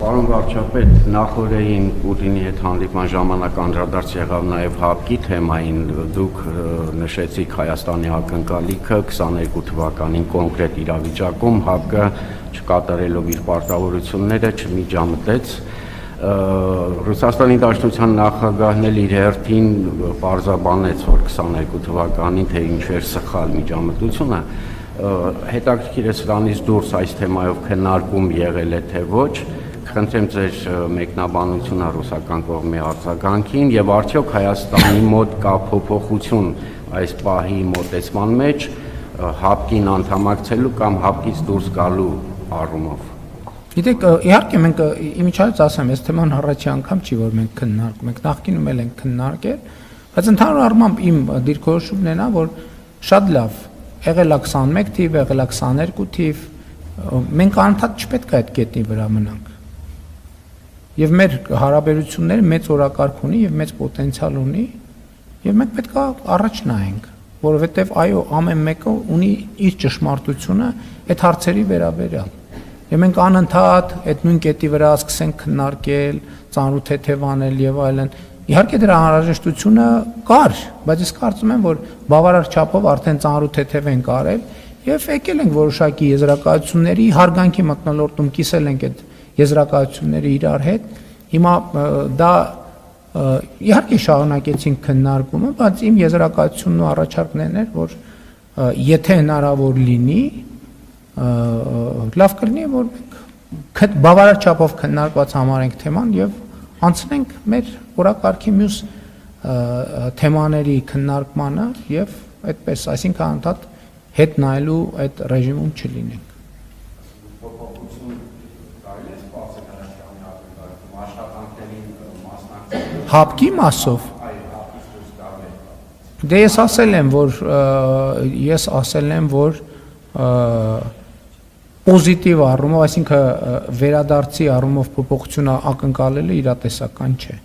Պարոն վարչապետ, նախորդին Պուտինի հետ հանդիպման ժամանակ անդրադարձ եղավ նաև ՀԱՊԿ-ի թեմային, դուք նշեցիք Հայաստանի ակնկալիքը 22 թվականին կոնկրետ իրավիճակում ՀԱՊԿ-ը չկատարելով իր պարտավորությունները չմիջամտեց։ Ռուսաստանի Դաշնության նախագահն էլ իր հերթին պարզաբանեց, որ 22 թվականին թե ինչ էր սխալ միջամտությունը, հետաքրքիր է սրանից դուրս այս թեմայով քննարկում եղել է թե ոչ, խնդրեմ ձեր մեկնաբանությունը ռուսական կողմի արձագանքին եւ արդյոք Հայաստանի մոտ կա փոփոխություն այս պահի մոտեցման մեջ ՀԱՊԿ-ին անդամակցելու կամ ՀԱՊԿ-ից դուրս գալու առումով։ Գիտեք, իհարկե մենք իմիջիայլոց ասեմ, այս թեման առաջի անգամ չի, որ մենք քննարկում ենք, նախկինում էլ ենք քննարկել, բայց ընդհանուր առմամբ իմ դիրքորոշումն է, որ շատ լավ, եղել է 21 թիվ, եղել է 22 թիվ, մենք անընդհատ չպետք է այդ կետի վրա մնանք։ Եվ մեր հարաբերությունները մեծ օրակարգ ունի եւ մեծ պոտենցիալ ունի, եւ մենք պետք է առաջ նայենք, որովհետեւ այո, ամեն մեկը ունի իր ճշմարտությունը այդ հարցերի վերաբերյալ։ Եվ մենք անընդհատ այդ նույն կետի վրա սկսենք քննարկել, ծանրութեթևանել եւ այլն։ Իհարկե դրա անհրաժեշտությունը կար, բայց ես կարծում եմ, որ բավարար չափով արդեն ծանրութեթև ենք արել եւ եկել ենք որոշակի եզրակացությունների հարգանքի մթնոլորտում կիսել ենք այդ եզրակացությունները իրար հետ։ Հիմա դա իհարկե շարունակեցինք քննարկումը, բայց իմ եզրակացությունն ու առաջարկներն էր, որ եթե հնարավոր լինի, լավ կլինի, որ մենք բավարար չափով քննարկված համարենք թեման եւ անցնենք մեր օրակարգի մյուս թեմաների քննարկմանը եւ այդպես, այսինքն անդադ հետ նայելու այդ ռեժիմում չլինենք։ ՀԱՊԿ-ի մասով դե ես ասել եմ, որ պոզիտիվ առումով, այսինքն վերադարձի առումով փոփոխությունը ակնկալելը իրատեսական չէ։